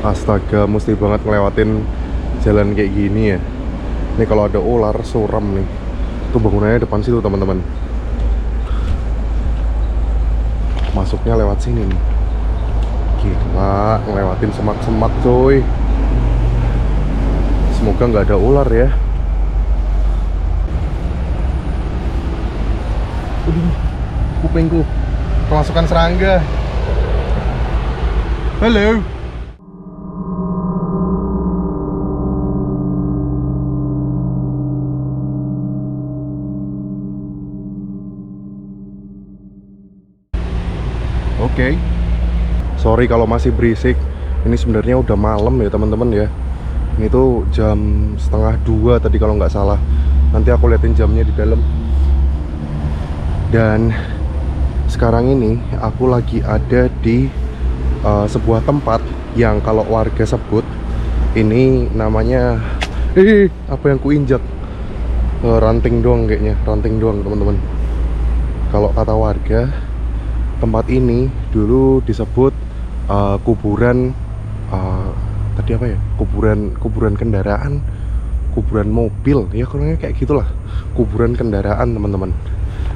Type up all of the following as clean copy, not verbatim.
Astaga, mesti banget ngelewatin jalan kayak gini ya. Ini kalau ada ular suram nih. Tuh bangunannya depan situ teman-teman. Masuknya lewat sini nih. Gila, ngelewatin semak-semak coy. Semoga nggak ada ular ya. Aduh, kupingku kemasukan serangga. Halo. Oke. Sorry kalau masih berisik. Ini sebenarnya udah malam ya teman-teman ya. Ini tuh jam setengah 2 tadi kalau nggak salah. Nanti aku liatin jamnya di dalam. Dan sekarang ini aku lagi ada di sebuah tempat yang kalau warga sebut ini namanya apa yang kuinjak, ranting doang kayaknya, ranting doang teman-teman. Kalau kata warga, tempat ini dulu disebut kuburan, tadi apa ya, kuburan kendaraan, kuburan mobil ya, kurangnya kayak gitulah, kuburan kendaraan teman-teman.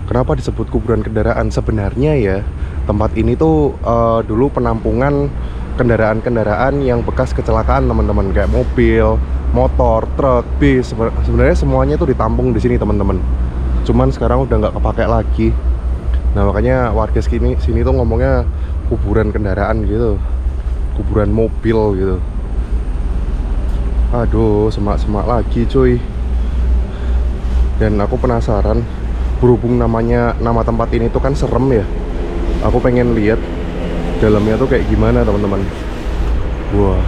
Kenapa disebut kuburan kendaraan? Sebenarnya ya, tempat ini tuh dulu penampungan kendaraan-kendaraan yang bekas kecelakaan teman-teman, kayak mobil, motor, truk, bis. Sebenarnya semuanya tuh ditampung di sini teman-teman. Cuman sekarang udah nggak kepakai lagi. Nah makanya warga sini tuh ngomongnya kuburan kendaraan gitu, kuburan mobil gitu. Aduh, semak-semak lagi cuy. Dan aku penasaran, berhubung nama tempat ini tuh kan serem ya, aku pengen lihat dalamnya tuh kayak gimana teman-teman. Wah,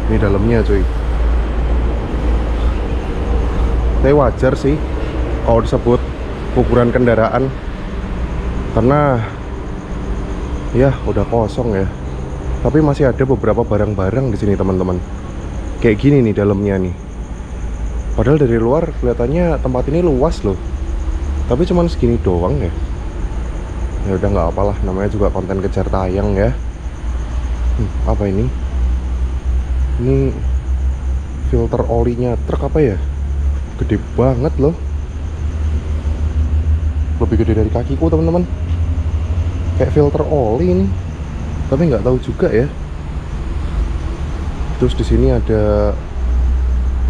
ini dalamnya cuy. Tapi wajar sih kalau disebut kuburan kendaraan, karena ya udah kosong ya. Tapi masih ada beberapa barang-barang di sini teman-teman. Kayak gini nih dalamnya nih. Padahal dari luar kelihatannya tempat ini luas loh, tapi cuman segini doang ya. Ya udah nggak apalah, namanya juga konten kejar tayang ya. Apa ini? Ini filter olinya truk apa ya? Gede banget loh. Lebih gede dari kakiku teman-teman. Kayak filter oli ini. Tapi nggak tahu juga ya. Terus di sini ada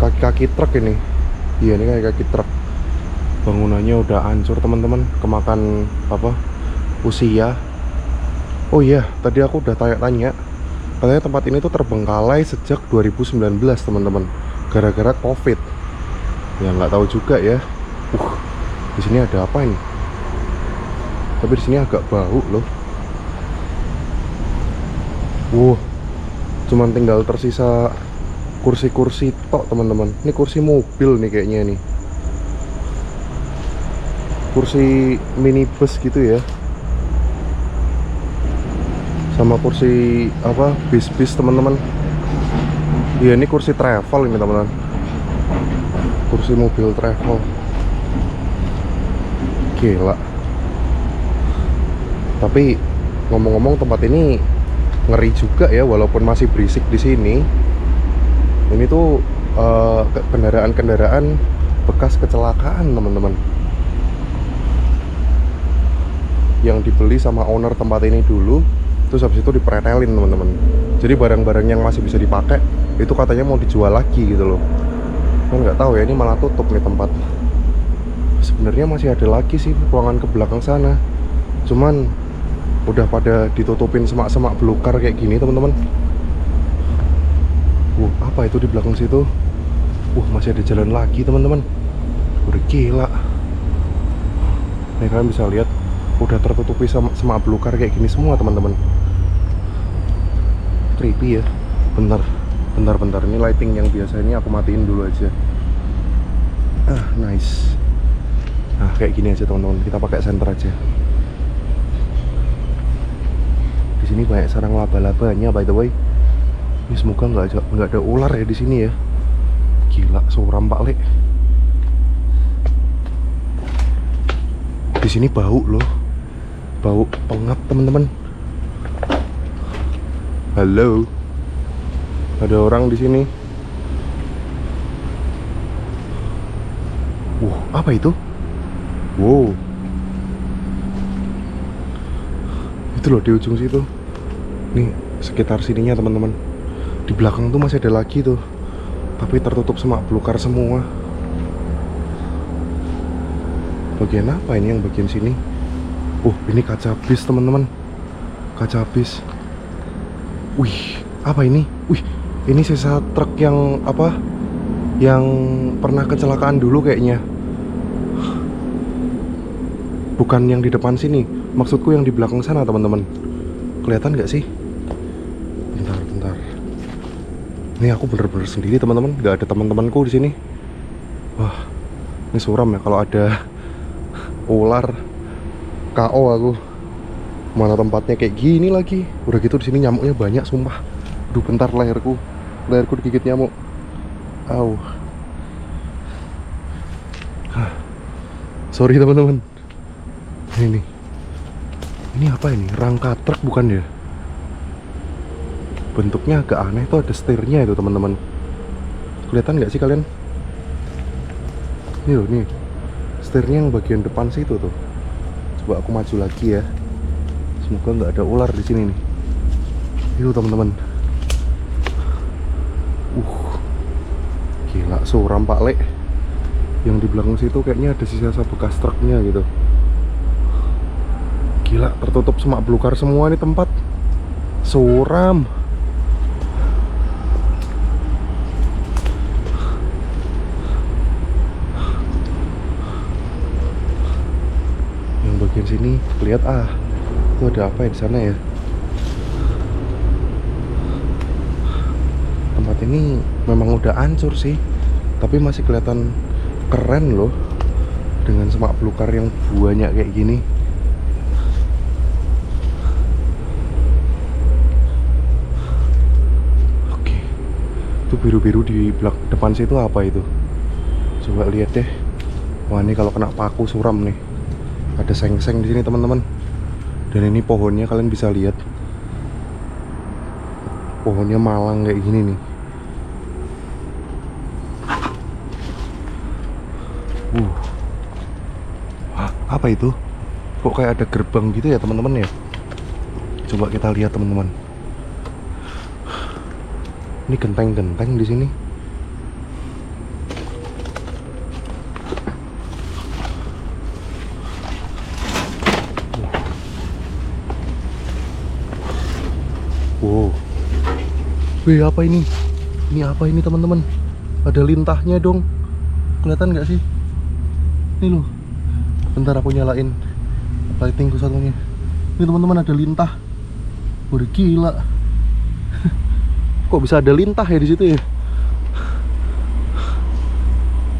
kaki-kaki truk ini. Iya, ini kayak kaki truk. Bangunannya udah hancur teman-teman, kemakan apa, usia. Oh iya, tadi aku udah tanya-tanya, katanya tempat ini tuh terbengkalai sejak 2019 teman-teman, gara-gara COVID. Ya nggak tahu juga ya. Di sini ada apa ini? Tapi di sini agak bau loh. Cuman tinggal tersisa kursi-kursi tok teman-teman. Ini kursi mobil nih kayaknya nih, kursi minibus gitu ya, sama kursi apa, bis-bis teman-teman. Ya ini kursi travel ini teman-teman, kursi mobil travel. Gila. Tapi ngomong-ngomong, tempat ini ngeri juga ya, walaupun masih berisik di sini. Ini tuh kendaraan-kendaraan bekas kecelakaan teman-teman, yang dibeli sama owner tempat ini dulu, terus habis itu dipretelin teman-teman. Jadi barang-barang yang masih bisa dipakai itu katanya mau dijual lagi gitu loh. Kan nggak tahu ya, ini malah tutup nih tempat. Sebenarnya masih ada lagi sih ruangan ke belakang sana, cuman udah pada ditutupin semak-semak belukar kayak gini teman-teman. Apa itu di belakang situ? Masih ada jalan lagi teman-teman. Udah gila. Nih kalian bisa lihat, udah tertutupi sama semak belukar kayak gini semua teman-teman. Creepy ya. Bentar. Ini lighting yang biasa ini aku matiin dulu aja. Nice. Nah kayak gini aja teman-teman. Kita pakai senter aja. Di sini banyak sarang laba-labanya by the way. Ini semoga nggak ada ular ya di sini ya. Gila, suram Pak Le. Di sini bau loh, bau pengap teman-teman. Halo. Ada orang di sini. Apa itu? Wow. Itu loh di ujung situ. Nih, sekitar sininya teman-teman. Di belakang tuh masih ada lagi tuh. Tapi tertutup semak belukar semua. Bagian apa ini yang bagian sini? Ini kaca bis teman-teman. Kaca bis. Wih, apa ini? Wih, ini sisa truk yang apa? Yang pernah kecelakaan dulu kayaknya. Bukan yang di depan sini, maksudku yang di belakang sana teman-teman. Kelihatan nggak sih? Bentar. Ini aku bener-bener sendiri teman-teman, nggak ada teman-temanku di sini. Wah, ini suram ya kalau ada ular. KO aku. Mana tempatnya kayak gini lagi. Udah gitu di sini nyamuknya banyak sumpah. Aduh, bentar leherku digigit nyamuk. Au. Sorry teman-teman. Ini apa ini? Rangka truk bukan ya? Bentuknya agak aneh tuh, ada setirnya itu teman-teman. Kelihatan nggak sih kalian? Nih loh, nih setirnya yang bagian depan situ tuh. Coba aku maju lagi ya. Semoga nggak ada ular di sini nih. Itu teman-teman. Gila, suram Pak Le. Yang di belakang situ kayaknya ada sisa bekas truknya gitu. Gila, tertutup semak belukar semua nih tempat. Suram. Yang bagian sini lihat itu ada apa ya di sana ya? Tempat ini memang udah hancur sih, tapi masih kelihatan keren loh dengan semak belukar yang banyak kayak gini. Itu biru-biru di depan situ apa itu? Coba lihat deh. Wah, ini kalau kena paku suram nih. Ada seng-seng di sini teman-teman. Dan ini pohonnya kalian bisa lihat. Pohonnya malang kayak gini nih. Apa itu? Kok kayak ada gerbang gitu ya teman-teman ya? Coba kita lihat teman-teman. Ini genteng-genteng di sini. Wow. Wih, apa ini? Ini apa ini teman-teman? Ada lintahnya dong. Kelihatan nggak sih? Ini loh. Bentar aku nyalain lightingku satunya. Ini teman-teman ada lintah. Udah gila. Kok bisa ada lintah ya di situ ya?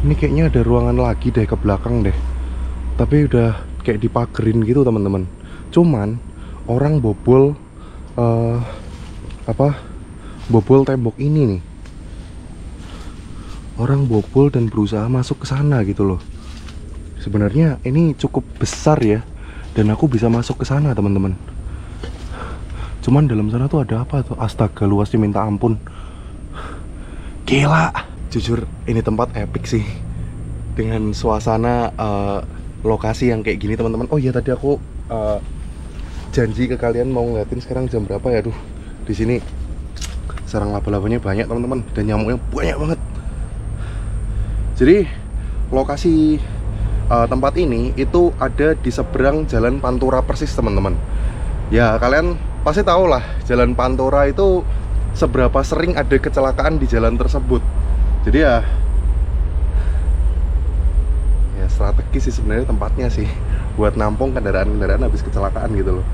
Ini kayaknya ada ruangan lagi deh ke belakang deh. Tapi udah kayak dipagerin gitu teman-teman. Cuman orang bobol bobol tembok ini nih. Orang bobol dan berusaha masuk ke sana gitu loh. Sebenarnya ini cukup besar ya, dan aku bisa masuk ke sana teman-teman. Cuman dalam sana tuh ada apa tuh? Astaga, luasnya minta ampun. Gila. Jujur ini tempat epic sih. Dengan suasana lokasi yang kayak gini teman-teman. Oh iya, tadi aku janji ke kalian mau ngeliatin sekarang jam berapa ya. Aduh, di sini sarang laba-labanya banyak teman-teman, dan nyamuknya banyak banget. Jadi lokasi tempat ini itu ada di seberang Jalan Pantura persis teman-teman. Ya kalian pasti tahu lah, Jalan Pantura itu seberapa sering ada kecelakaan di jalan tersebut. Jadi ya strategis sih sebenarnya tempatnya sih, buat nampung kendaraan-kendaraan habis kecelakaan gitu loh.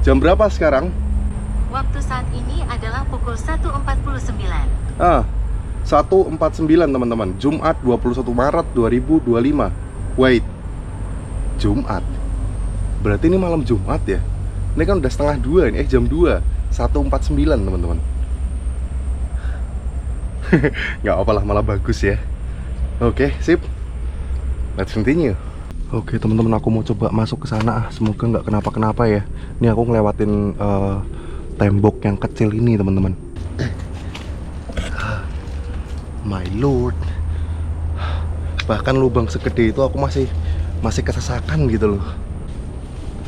Jam berapa sekarang? Waktu saat ini adalah pukul 1.49. 1.49 teman-teman. Jumat 21 Maret 2025. Wait, Jumat? Berarti ini malam Jumat ya? Ini kan udah setengah 2 ini, jam 2 1.49 teman-teman. Nggak apa-apa, malah bagus ya. Oke, sip. Let's continue. Oke teman-teman, aku mau coba masuk ke sana. Semoga nggak kenapa-kenapa ya. Ini aku ngelewatin tembok yang kecil ini teman-teman. My lord. Bahkan lubang segede itu aku masih kesesakan gitu loh.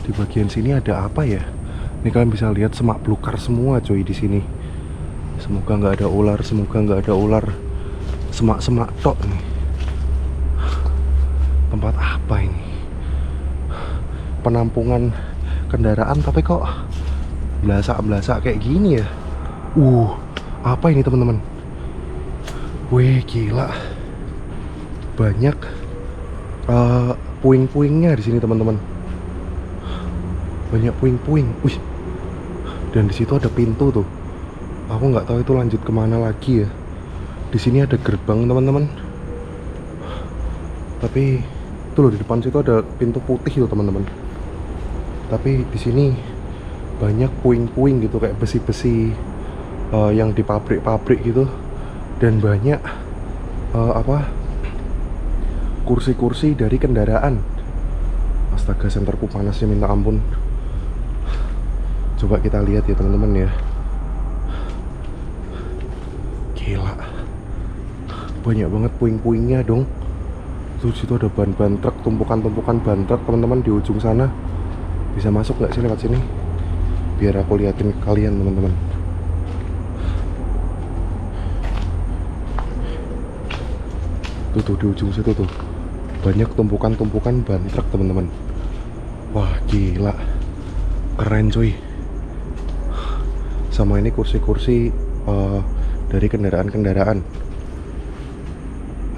Di bagian sini ada apa ya? Ini kalian bisa lihat semak belukar semua coy di sini. Semoga nggak ada ular, semoga nggak ada ular. Semak-semak tok nih. Tempat apa ini? Penampungan kendaraan tapi kok belasak-belasak kayak gini ya? Apa ini teman-teman? Wih, gila. Banyak puing-puingnya di sini teman-teman. Banyak puing-puing. Wih. Dan di situ ada pintu tuh. Aku nggak tahu itu lanjut kemana lagi ya. Di sini ada gerbang teman-teman. Tapi itu loh, di depan situ ada pintu putih tuh teman-teman. Tapi di sini banyak puing-puing gitu kayak besi-besi yang di pabrik-pabrik gitu. Dan banyak kursi-kursi dari kendaraan. Astaga, senterku panasnya minta ampun. Coba kita lihat ya teman-teman ya. Gila, banyak banget puing-puingnya dong. Terus situ ada ban-ban truk, tumpukan-tumpukan ban truk teman-teman di ujung sana. Bisa masuk nggak sih lewat sini? Biar aku liatin ke kalian teman-teman. Tuh di ujung situ tuh banyak tumpukan-tumpukan ban truk teman-teman. Wah gila, keren cuy. Sama ini kursi-kursi dari kendaraan-kendaraan.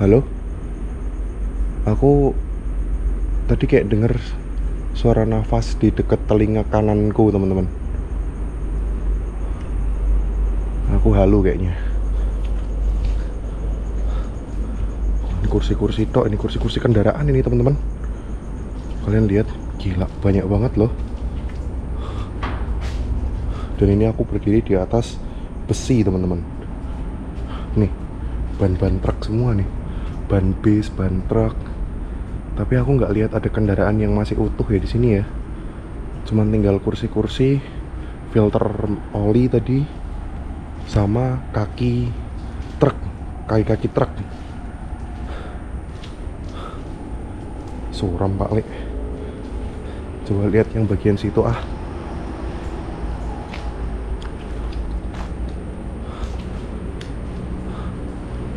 Halo? Aku tadi kayak denger suara nafas di dekat telinga kananku teman-teman. Aku halu kayaknya. Ini kursi-kursi tok, ini kursi-kursi kendaraan ini teman-teman. Kalian lihat, gila banyak banget loh. Dan ini aku berdiri di atas besi teman-teman. Nih, ban-ban truk semua nih. Ban bis, ban truk. Tapi aku nggak lihat ada kendaraan yang masih utuh ya di sini ya. Cuman tinggal kursi-kursi, filter oli tadi, sama kaki truk, kaki-kaki truk. Suram Pak Le. Coba lihat yang bagian situ ah.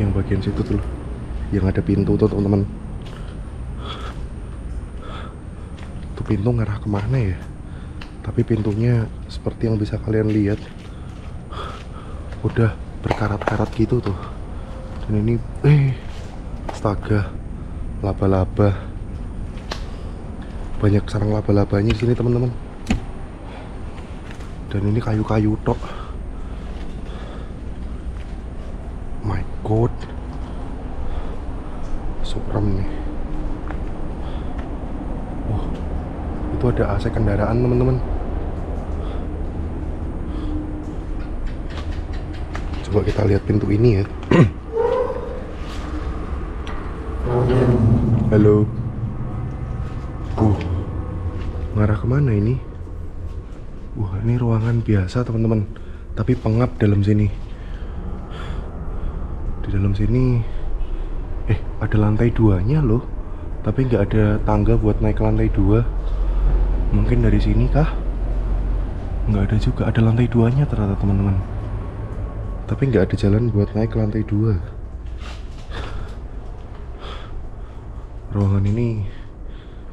Yang bagian situ tuh, yang ada pintu tuh teman-teman. Tuh pintu ngarah kemana ya? Tapi pintunya seperti yang bisa kalian lihat, udah berkarat-karat gitu tuh. Dan ini, astaga, laba-laba. Banyak sarang laba-labanya di sini teman-teman. Dan ini kayu-kayu tok. My God, suram nih. Itu ada AC kendaraan teman-teman. Coba kita lihat pintu ini ya. Halo. Ngarah kemana ini? Ini ruangan biasa teman-teman, tapi pengap dalam sini. Di dalam sini ada lantai 2-nya loh, tapi nggak ada tangga buat naik ke lantai 2. Mungkin dari sini kah? Nggak ada juga, ada lantai 2-nya ternyata teman-teman, tapi nggak ada jalan buat naik ke lantai 2. Ruangan ini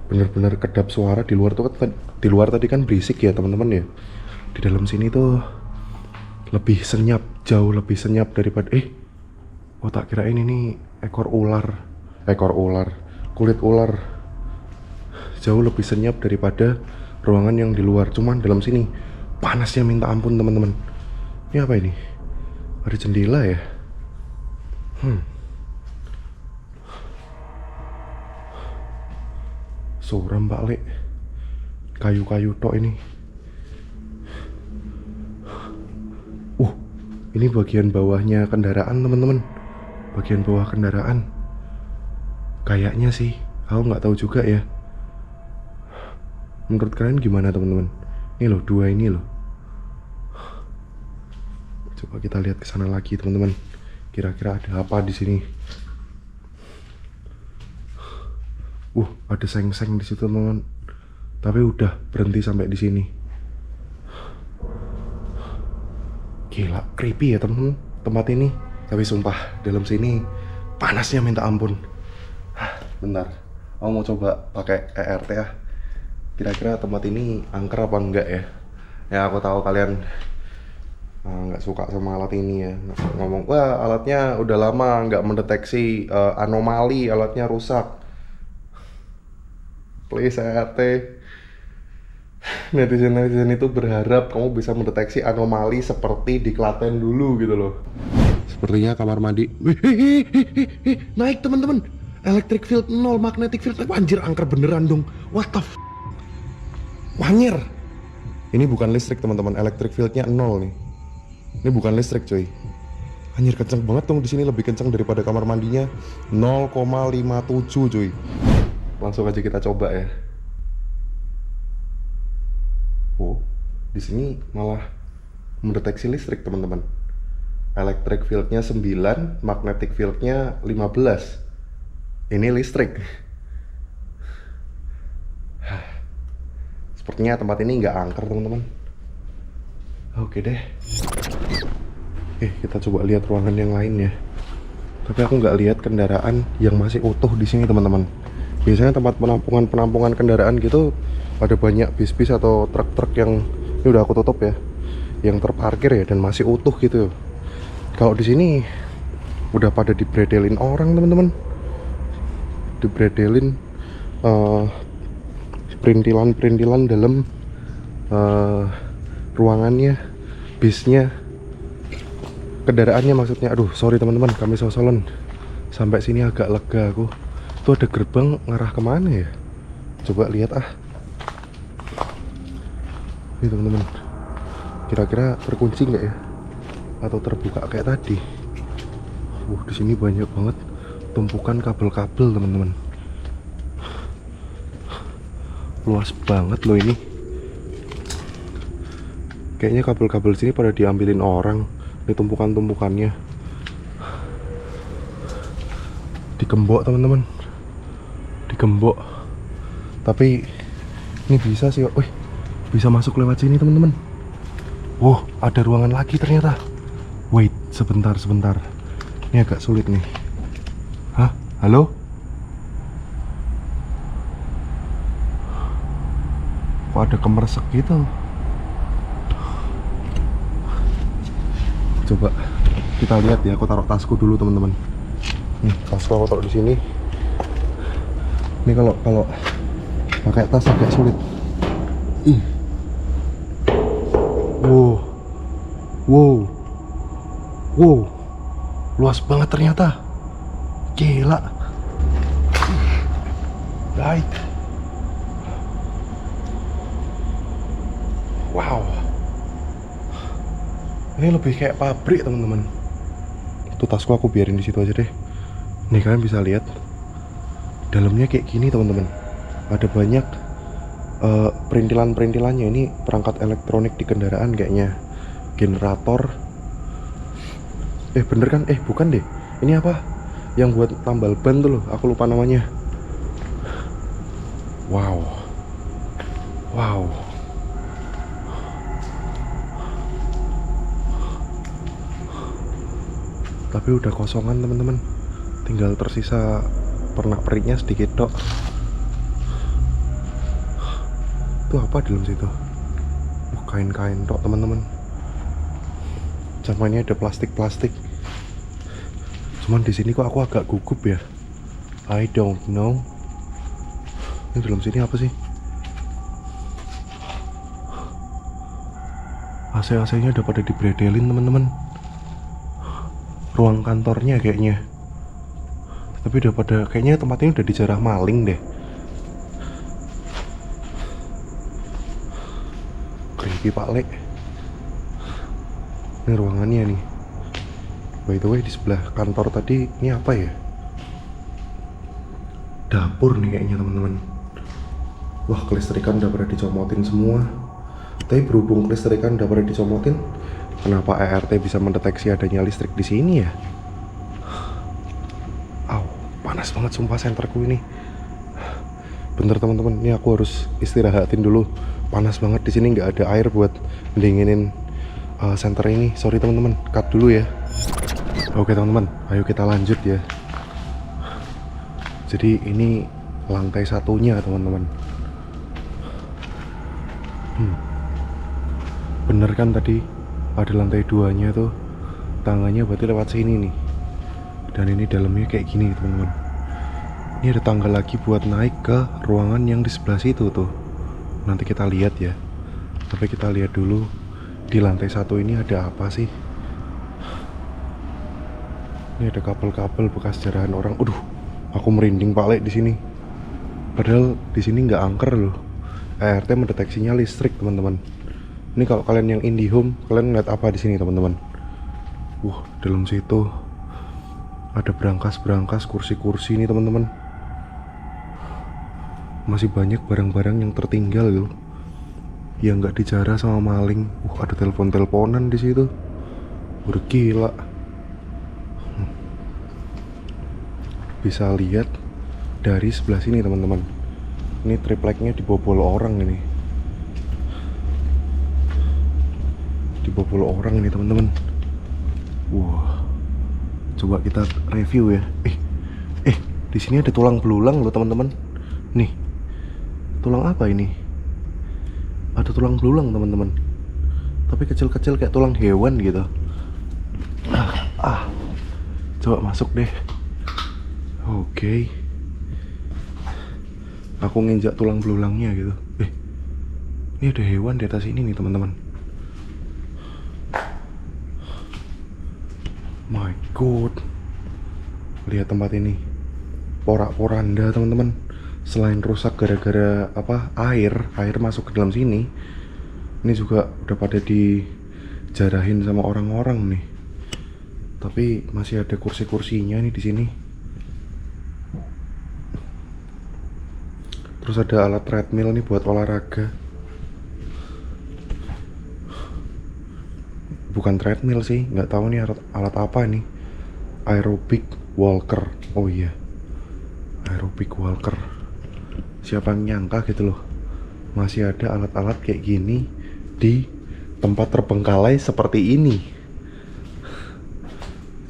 benar-benar kedap suara. Di luar tuh kan, di luar tadi kan berisik ya teman-teman ya. Di dalam sini tuh lebih senyap, jauh lebih senyap daripada tak kirain ini kulit ular. Jauh lebih senyap daripada ruangan yang di luar. Cuman dalam sini panasnya minta ampun teman-teman. Ini apa ini? Ada jendela ya? Suram Pak Le. Kayu-kayu tok ini. Ini bagian bawahnya kendaraan teman-teman. Bagian bawah kendaraan. Kayaknya sih, aku nggak tahu juga ya. Menurut kalian gimana teman-teman? Ini loh, 2 ini loh. Coba kita lihat ke sana lagi teman-teman. Kira-kira ada apa di sini? Ada seng-seng di situ teman-teman. Tapi udah berhenti sampai di sini. Gila, creepy ya teman-teman tempat ini. Tapi sumpah dalam sini panasnya minta ampun. Bentar, aku mau coba pakai ERT ya. Kira-kira tempat ini angker apa enggak ya? Ya aku tahu kalian nggak suka sama alat ini ya. Ngomong, wah alatnya udah lama nggak mendeteksi anomali, alatnya rusak. Please ERT. Netizen itu berharap kamu bisa mendeteksi anomali seperti di Klaten dulu gitu loh. Sepertinya kamar mandi. Naik teman-teman. Electric field 0, magnetic field. Anjir, angker beneran dong. What the f***? Wanyir. Ini bukan listrik teman-teman. Electric fieldnya 0 nih. Ini bukan listrik coy. Anjir, kenceng banget dong di sini, lebih kenceng daripada kamar mandinya. 0,57 cuy. Langsung aja kita coba ya. Di sini malah mendeteksi listrik teman-teman. Electric fieldnya 9, magnetic fieldnya 15. Ini listrik. Sepertinya tempat ini nggak angker teman-teman. Oke deh. Kita coba lihat ruangan yang lain ya. Tapi aku nggak lihat kendaraan yang masih utuh di sini teman-teman. Biasanya tempat penampungan kendaraan gitu ada banyak bis-bis atau truk-truk yang ini udah aku tutup ya, yang terparkir ya dan masih utuh gitu. Kalau di sini udah pada dibredelin orang teman-teman, dibredelin perintilan dalam ruangannya, bisnya, kendaraannya maksudnya. Aduh sorry teman-teman, kami sosolan. Sampai sini agak lega aku. Itu ada gerbang ngarah kemana ya? Coba lihat Ini teman-teman, kira-kira terkunci nggak ya? Atau terbuka kayak tadi? Di sini banyak banget tumpukan kabel-kabel teman-teman. Luas banget loh ini. Kayaknya kabel-kabel sini pada diambilin orang. Ini tumpukan-tumpukannya. Digembok teman-teman. Digembok. Tapi ini bisa sih. Bisa masuk lewat sini teman-teman. Ada ruangan lagi ternyata. Wait, sebentar. Ini agak sulit nih. Halo? Kok ada kemersek gitu? Coba kita lihat ya. Aku taruh tasku dulu teman-teman. Tasku aku taruh di sini. Ini kalau pakai tas agak sulit. Wow, luas banget ternyata. Gila. Right. Wow. Ini lebih kayak pabrik teman-teman. Tuh tasku aku biarin di situ aja deh. Nih kalian bisa lihat. Dalamnya kayak gini teman-teman. Ada banyak perintilan-perintilannya. Ini perangkat elektronik di kendaraan kayaknya. Generator. Bener kan? Bukan deh. Ini apa? Yang buat tambal ban tuh loh. Aku lupa namanya. Wow. Tapi udah kosongan teman-teman. Tinggal tersisa pernak-perniknya sedikit dok. Itu apa dalam situ? Kain-kain dok teman-teman. Sama ini ada plastik-plastik. Cuman di sini kok aku agak gugup ya. I don't know. Ini dalam sini apa sih? AC-AC-nya udah pada dibredelin teman-teman. Ruang kantornya kayaknya. Tapi udah pada, kayaknya tempat ini udah dijarah maling deh. Creepy Pak Lek. Ini ruangannya nih. By the way, di sebelah kantor tadi ini apa ya? Dapur nih kayaknya teman-teman. Wah, kelistrikan udah pada dicomotin semua. Tapi berhubung kelistrikan udah pada dicomotin, kenapa ERT bisa mendeteksi adanya listrik di sini ya? Panas banget sumpah senterku ini. Bentar teman-teman, ini aku harus istirahatin dulu. Panas banget di sini, nggak ada air buat dinginin senter ini. Sorry teman-teman, cut dulu ya. Oke teman-teman, ayo kita lanjut ya. Jadi ini lantai satunya teman-teman. Bener kan tadi ada lantai 2-nya tuh, tangganya berarti lewat sini nih. Dan ini dalamnya kayak gini teman-teman. Ini ada tangga lagi buat naik ke ruangan yang di sebelah situ tuh. Nanti kita lihat ya. Tapi kita lihat dulu di lantai 1 ini ada apa sih. Ini ada kabel-kabel bekas jarahan orang. Aduh, aku merinding Pak Le di sini. Padahal di sini nggak angker loh. ERT mendeteksinya listrik teman-teman. Ini kalau kalian yang IndiHome, kalian ngeliat apa di sini teman-teman? Dalam situ ada berangkas-berangkas kursi-kursi ini teman-teman. Masih banyak barang-barang yang tertinggal loh, yang nggak dijarah sama maling. Ada telepon-teleponan di situ. Udah gila. Bisa lihat dari sebelah sini teman-teman. Ini tripleknya dibobol orang ini. Dibobol orang ini teman-teman. Coba kita review ya. Di sini ada tulang belulang loh teman-teman. Nih, tulang apa ini? Ada tulang belulang teman-teman. Tapi kecil-kecil kayak tulang hewan gitu. Coba masuk deh. Oke. Aku nginjak tulang belulangnya gitu. Ini ada hewan di atas ini nih teman-teman. My God, lihat tempat ini, porak-poranda teman-teman. Selain rusak gara-gara air masuk ke dalam sini, ini juga udah pada dijarahin sama orang-orang nih. Tapi masih ada kursi-kursinya nih di sini. Terus ada alat treadmill nih buat olahraga. Bukan treadmill sih, nggak tahu nih alat apa nih. Aerobic walker. Oh iya, aerobic walker. Siapa yang nyangka gitu loh, masih ada alat-alat kayak gini di tempat terbengkalai seperti ini.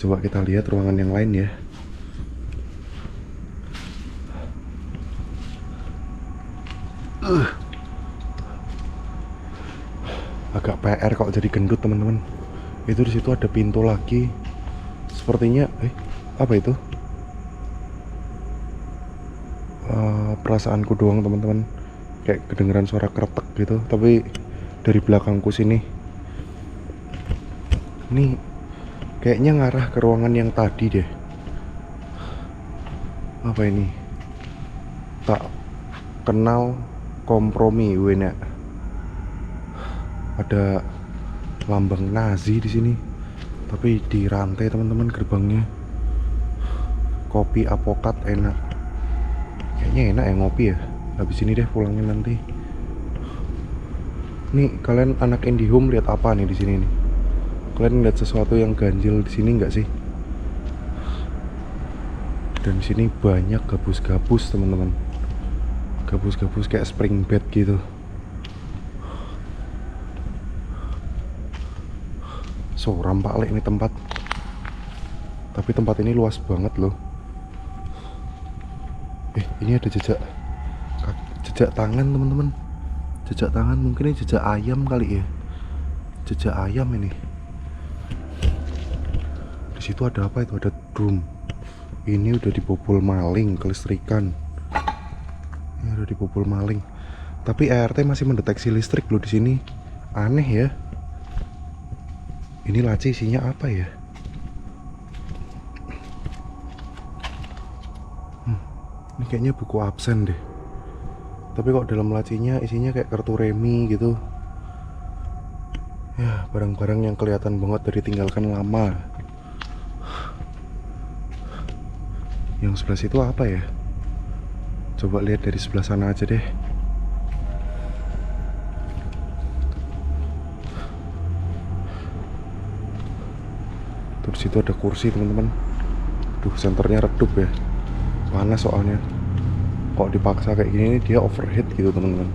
Coba kita lihat ruangan yang lain ya. Agak PR kok jadi gendut teman-teman. Itu di situ ada pintu lagi. Sepertinya apa itu? Perasaanku doang teman-teman. Kayak kedengeran suara kretek gitu. Tapi dari belakangku sini. Ini kayaknya ngarah ke ruangan yang tadi deh. Apa ini? Tak kenal kompromi wena. Ada lambang Nazi di sini, tapi di rantai teman-teman gerbangnya. Kopi apokat enak. Kayaknya enak ya ngopi ya. Habis ini deh pulangnya nanti. Nih kalian anak IndiHome lihat apa nih di sini nih? Kalian lihat sesuatu yang ganjil di sini nggak sih? Dan di sini banyak gabus-gabus teman-teman. Gabus-gabus kayak spring bed gitu. Soram Pak Le ini tempat. Tapi tempat ini luas banget loh. Ini ada jejak tangan teman-teman. Jejak tangan, mungkin ini jejak ayam kali ya. Jejak ayam ini. Di situ ada apa itu? Ada drum. Ini udah dibobol maling, kelistrikan. Ini udah dibobol maling. Tapi ERT masih mendeteksi listrik loh di sini. Aneh ya. Ini laci isinya apa ya? Ini kayaknya buku absen deh. Tapi kok dalam lacinya isinya kayak kartu remi gitu. Ya, barang-barang yang kelihatan banget dari tinggalkan lama. Yang sebelah situ apa ya? Coba lihat dari sebelah sana aja deh. Terus situ ada kursi teman-teman. Senternya redup ya. panas soalnya. Kok dipaksa kayak gini dia overheat gitu teman-teman.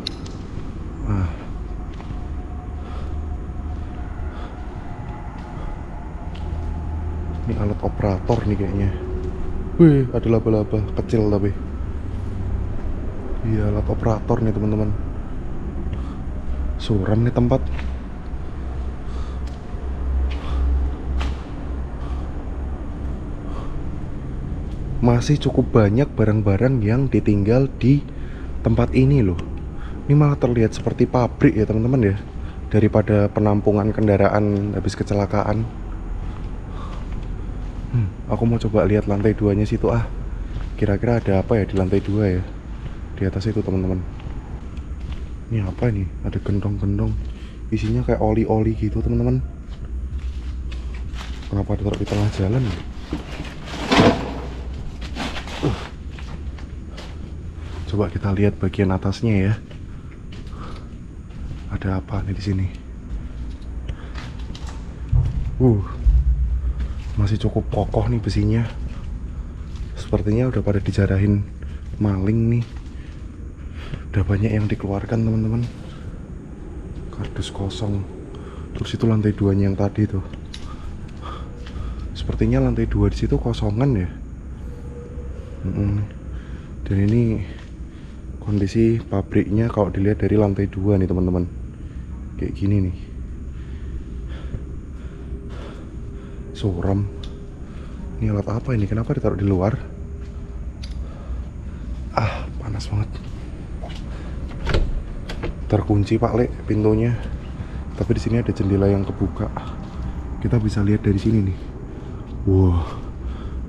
Ini alat operator nih kayaknya. Wih, ada laba-laba kecil tapi. Iya, alat operator nih teman-teman. Suram nih tempat. Masih cukup banyak barang-barang yang ditinggal di tempat ini loh. Ini malah terlihat seperti pabrik ya teman-teman ya, daripada penampungan kendaraan habis kecelakaan. Aku mau coba lihat lantai 2-nya situ ah. Kira-kira ada apa ya di lantai 2 ya? Di atas itu teman-teman. Ini apa ini? Ada gendong-gendong. Isinya kayak oli-oli gitu teman-teman. Kenapa ditaruh di tengah jalan? Coba kita lihat bagian atasnya ya. Ada apa nih di sini? Masih cukup kokoh nih besinya. Sepertinya udah pada dijarahin maling nih. Udah banyak yang dikeluarkan teman-teman. Kardus kosong. Terus itu lantai 2-nya yang tadi tuh. Sepertinya lantai 2 di situ kosongan ya. Dan ini kondisi pabriknya kalau dilihat dari lantai 2 nih teman-teman. Kayak gini nih. Suram. Ini alat apa ini? Kenapa ditaruh di luar? Panas banget. Terkunci Pak Le pintunya. Tapi di sini ada jendela yang kebuka. Kita bisa lihat dari sini nih. Wow.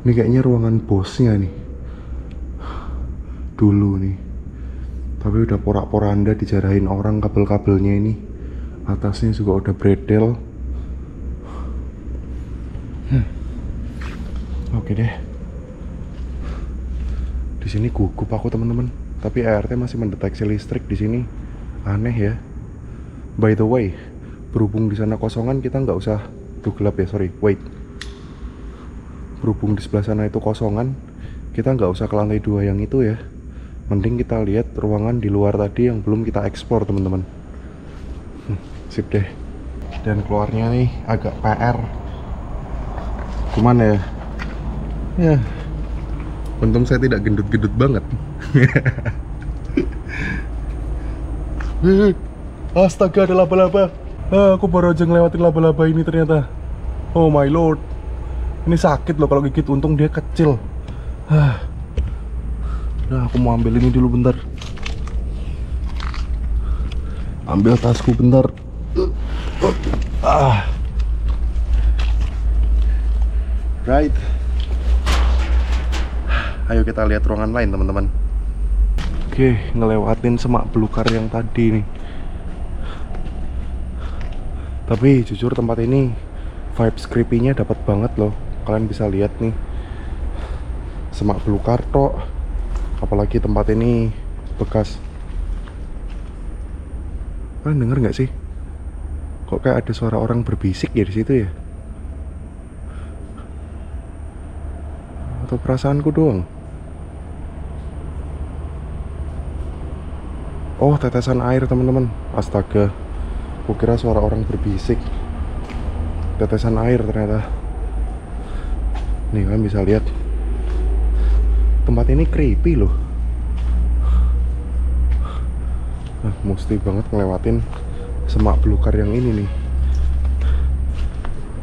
Ini kayaknya ruangan bosnya nih. Dulu nih. Tapi udah porak-poranda dijarahin orang kabel-kabelnya ini. Atasnya juga udah bredel. Oke deh. Di sini gugup aku teman-teman. Tapi ART masih mendeteksi listrik di sini. Aneh ya. By the way, berhubung di sana kosongan kita nggak usah gelap ya, sorry, wait. Berhubung di sebelah sana itu kosongan, kita nggak usah ke lantai 2 yang itu ya. Mending kita lihat ruangan di luar tadi yang belum kita eksplor teman-teman. Sip deh. Dan keluarnya nih agak PR. Cuman ya, untung saya tidak gendut-gendut banget. Astaga, ada laba-laba. Aku baru aja ngelewatin laba-laba ini ternyata. Oh my lord. Ini sakit loh kalau gigit, untung dia kecil. Nah, aku mau ambil ini dulu bentar. Ambil tasku bentar. Right. Ayo kita lihat ruangan lain teman-teman. Oke, ngelewatin semak belukar yang tadi nih. Tapi jujur tempat ini vibes creepy-nya dapat banget loh. Kalian bisa lihat nih. Semak belukar tok. Apalagi tempat ini bekas. Kalian denger nggak sih? Kok kayak ada suara orang berbisik ya di situ ya? Atau perasaanku doang? Oh, tetesan air teman-teman. Astaga, kukira suara orang berbisik. Tetesan air ternyata. Nih kalian bisa lihat. Tempat ini creepy loh. Mesti banget ngelewatin semak belukar yang ini nih.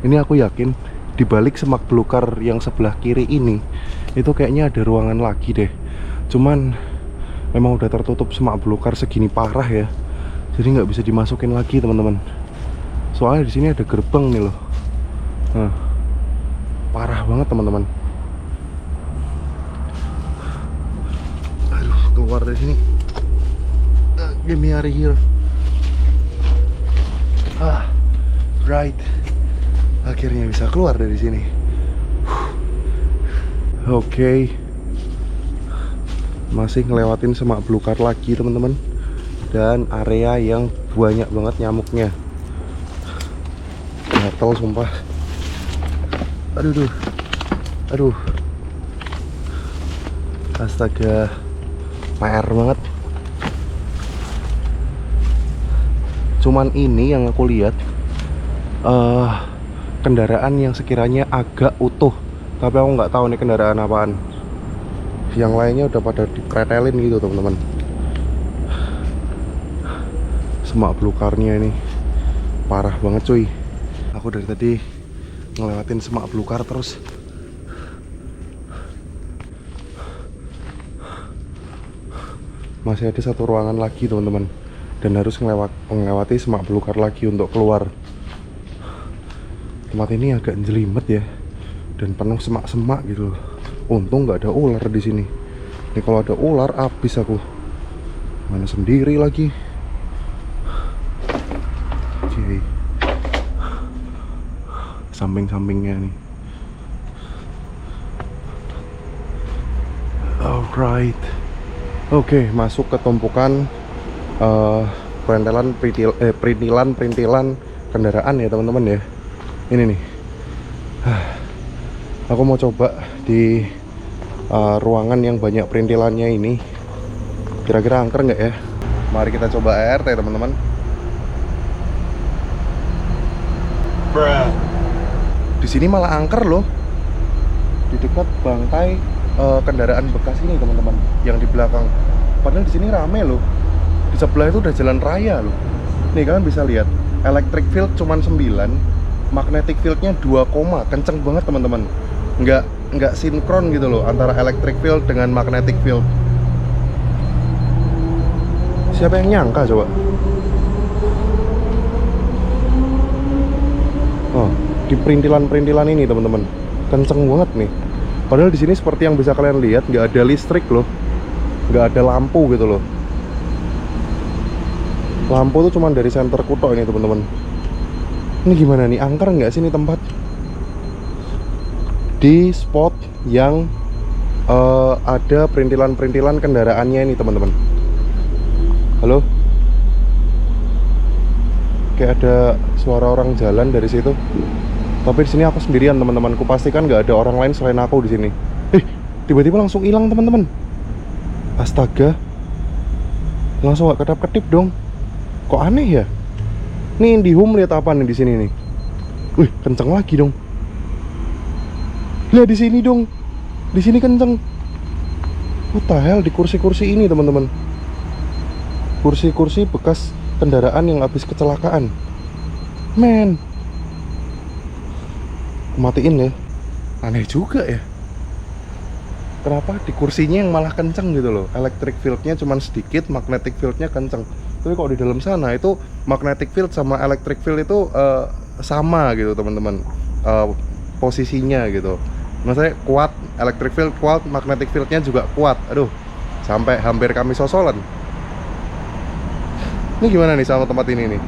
Ini aku yakin di balik semak belukar yang sebelah kiri ini itu kayaknya ada ruangan lagi deh. Cuman memang udah tertutup semak belukar segini parah ya. Jadi nggak bisa dimasukin lagi teman-teman. Soalnya di sini ada gerbang nih loh. Parah banget teman-teman. Aduh, keluar dari sini. Give me out of here. Right. Akhirnya bisa keluar dari sini. Oke. Masih ngelewatin semak belukar lagi teman-teman. Dan area yang banyak banget nyamuknya. Gatel sumpah. Aduh. Astaga, PR banget. Cuman ini yang aku lihat kendaraan yang sekiranya agak utuh, tapi aku nggak tahu nih kendaraan apaan. Yang lainnya udah pada dipretelin gitu teman-teman. Semak belukarnya ini parah banget cuy. Aku dari tadi ngelewatin semak belukar terus. Masih ada satu ruangan lagi teman-teman, dan harus melewati semak belukar lagi untuk keluar. Tempat ini agak jelimet ya, dan penuh semak-semak gitu loh. Untung nggak ada ular di sini. Ini kalau ada ular habis aku. Mana sendiri lagi. Oke. Samping-sampingnya nih. Alright. Oke, masuk ke tumpukan perintilan kendaraan ya teman-teman ya. Ini nih. Aku mau coba di ruangan yang banyak perintilannya ini. Kira-kira angker nggak ya? Mari kita coba ART teman-teman. Di sini malah angker loh. Di dekat bangkai kendaraan bekas ini teman-teman, yang di belakang. Padahal di sini rame loh. Di sebelah itu udah jalan raya loh. Nih kalian bisa lihat, electric field cuman 9, magnetic fieldnya 2, kenceng banget teman-teman. Nggak sinkron gitu loh antara electric field dengan magnetic field. Siapa yang nyangka coba? Oh, di perintilan-perintilan ini teman-teman, kenceng banget nih. Padahal di sini seperti yang bisa kalian lihat, nggak ada listrik loh, nggak ada lampu gitu loh. Lampu tuh cuma dari senter kutok ini teman-teman. Ini gimana nih, angker nggak sih ini tempat? Di spot yang ada perintilan-perintilan kendaraannya ini teman-teman. Halo? Kayak ada suara orang jalan dari situ. Tapi di sini aku sendirian teman-teman. Ku pastikan nggak ada orang lain selain aku di sini. Tiba-tiba langsung hilang teman-teman. Astaga. Langsung nggak kedap-kedip dong. Kok aneh ya? Nih IndiHome lihat apa nih di sini nih? Wih, kenceng lagi dong. Lihat di sini dong. Di sini kenceng. What the hell, di kursi-kursi ini teman-teman. Kursi-kursi bekas kendaraan yang habis kecelakaan. Men. Matiin ya. Aneh juga ya. Kenapa di kursinya yang malah kenceng gitu loh. Electric fieldnya cuma sedikit, magnetic fieldnya kenceng. Tapi kalau di dalam sana itu magnetic field sama electric field itu sama gitu teman-teman, posisinya gitu. Maksudnya kuat, electric field kuat, magnetic fieldnya juga kuat. Aduh, sampai hampir kami sosolan. Ini gimana nih sama tempat ini nih?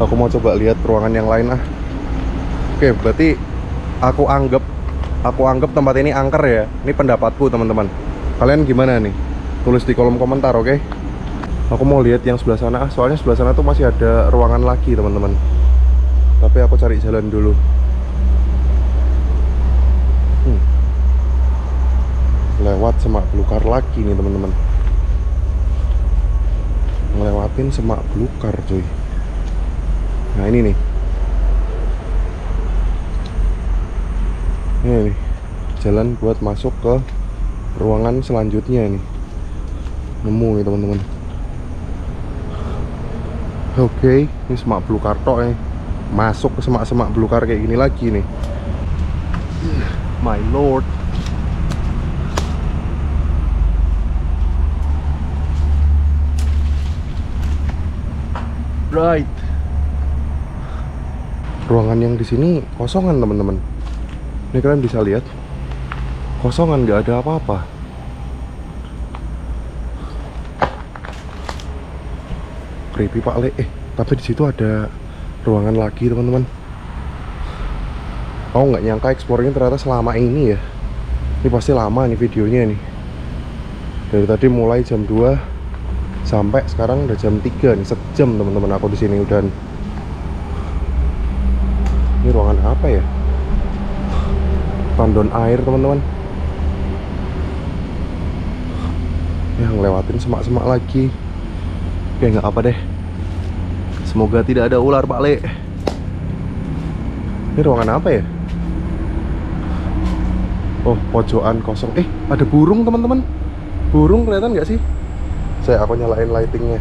Aku mau coba lihat ruangan yang lain ah. Oke, berarti aku anggap tempat ini angker ya. Ini pendapatku teman-teman. Kalian gimana nih? Tulis di kolom komentar, oke? Aku mau lihat yang sebelah sana, soalnya sebelah sana tuh masih ada ruangan lagi teman-teman. Tapi aku cari jalan dulu. Lewat semak belukar lagi nih teman-teman. Ngelewatin semak belukar cuy. Nah ini nih. Ini nih, jalan buat masuk ke ruangan selanjutnya nih. Nemu nih teman-teman. Oke, ini semak belukar tok nih. Masuk ke semak-semak belukar kayak gini lagi nih. My lord. Right. Ruangan yang di sini kosongan teman-teman. Ini kalian bisa lihat, kosongan, nggak ada apa-apa. Creepy Pak Le. Tapi di situ ada ruangan lagi teman-teman. Aku nggak nyangka explore-nya ternyata selama ini ya. Ini pasti lama nih videonya nih. Dari tadi mulai jam 2 sampai sekarang udah jam 3 nih, sejam teman-teman aku di sini udah. Ini ruangan apa ya? tandon air teman-teman. Ya ngelewatin semak-semak lagi. Oke, nggak apa deh. Semoga tidak ada ular Pak Le. Ini ruangan apa ya? Oh, pojokan kosong. Ada burung teman-teman. Burung kelihatan nggak sih? Aku nyalain lightingnya.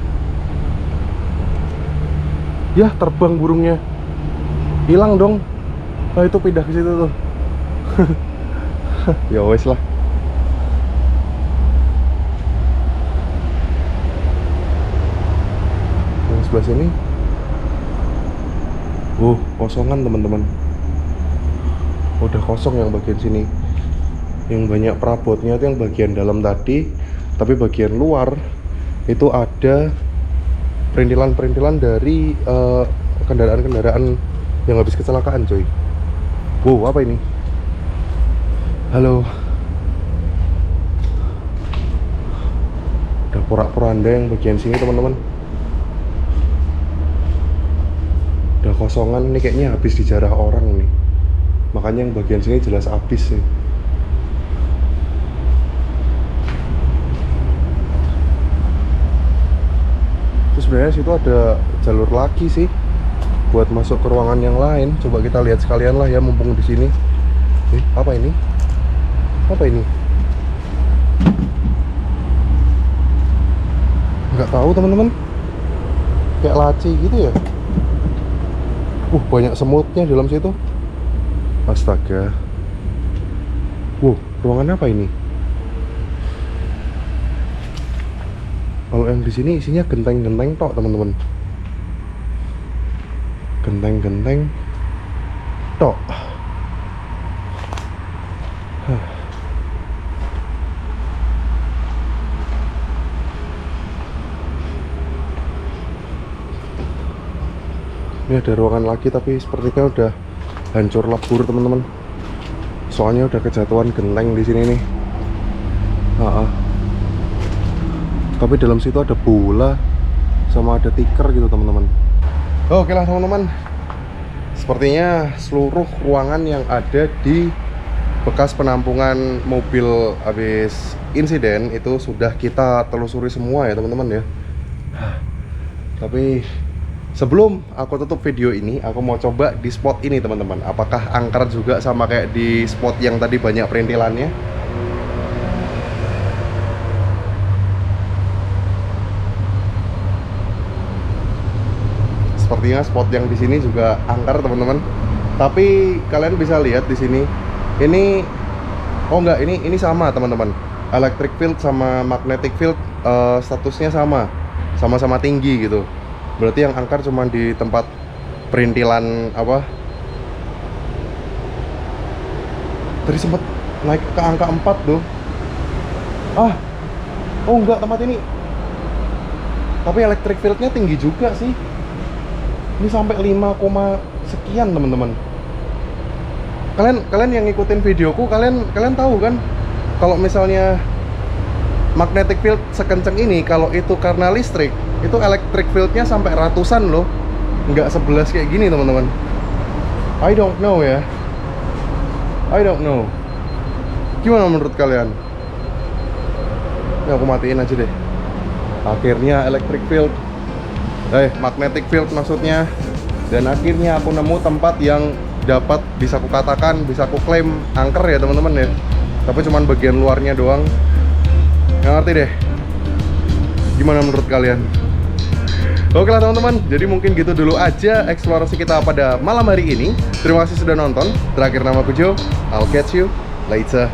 Ya, terbang burungnya. Hilang dong. Oh, itu pindah ke situ tuh. Ya wes lah. Yang sebelah sini. Kosongan teman-teman. Udah kosong yang bagian sini. Yang banyak perabotnya itu yang bagian dalam tadi, tapi bagian luar itu ada perintilan-perintilan dari kendaraan-kendaraan yang habis kecelakaan, coy. Wow, apa ini? Halo. Ada porak-poranda yang bagian sini, teman-teman. Udah kosongan, ini kayaknya habis dijarah orang nih. Makanya yang bagian sini jelas habis sih. Terus sebenarnya situ ada jalur lagi sih buat masuk ke ruangan yang lain. Coba kita lihat sekalian lah ya, mumpung di sini. Apa ini? Apa ini? Nggak tahu teman-teman. Kayak laci gitu ya. Banyak semutnya di dalam situ. Astaga. Ruangan apa ini? Kalau yang di sini isinya genteng-genteng tok, teman-teman. Genteng-genteng tok. Ini ada ruangan lagi tapi sepertinya udah hancur lebur, teman-teman. Soalnya udah kejatuhan genteng di sini nih. Tapi dalam situ ada bola sama ada tikar gitu, teman-teman. Oke lah teman-teman. Sepertinya seluruh ruangan yang ada di bekas penampungan mobil habis insiden itu sudah kita telusuri semua ya, teman-teman ya. Tapi sebelum aku tutup video ini, aku mau coba di spot ini, teman-teman. Apakah angker juga sama kayak di spot yang tadi banyak perintilannya? Sepertinya spot yang di sini juga angker, teman-teman. Tapi kalian bisa lihat di sini. Ini ini sama, teman-teman. Electric field sama magnetic field statusnya sama-sama tinggi gitu. Berarti yang angker cuma di tempat perintilan apa? Tadi sempat naik ke angka 4 tuh. Enggak tempat ini. Tapi electric fieldnya tinggi juga sih. Ini sampai 5, sekian, teman-teman. Kalian yang ngikutin videoku, kalian tahu kan? Kalau misalnya magnetic field sekenceng ini, kalau itu karena listrik, itu electric fieldnya sampai ratusan loh. Nggak 11 kayak gini, teman-teman. I don't know ya. I don't know. Gimana menurut kalian? Ya, aku matiin aja deh. Akhirnya electric field, magnetic field maksudnya. Dan akhirnya aku nemu tempat yang dapat bisa aku katakan, bisa aku klaim angker ya, teman-teman ya. Tapi cuman bagian luarnya doang. Nggak ngerti deh. Gimana menurut kalian? Oke lah teman-teman, jadi mungkin gitu dulu aja eksplorasi kita pada malam hari ini. Terima kasih sudah nonton. Terakhir, nama aku Joe. I'll catch you later.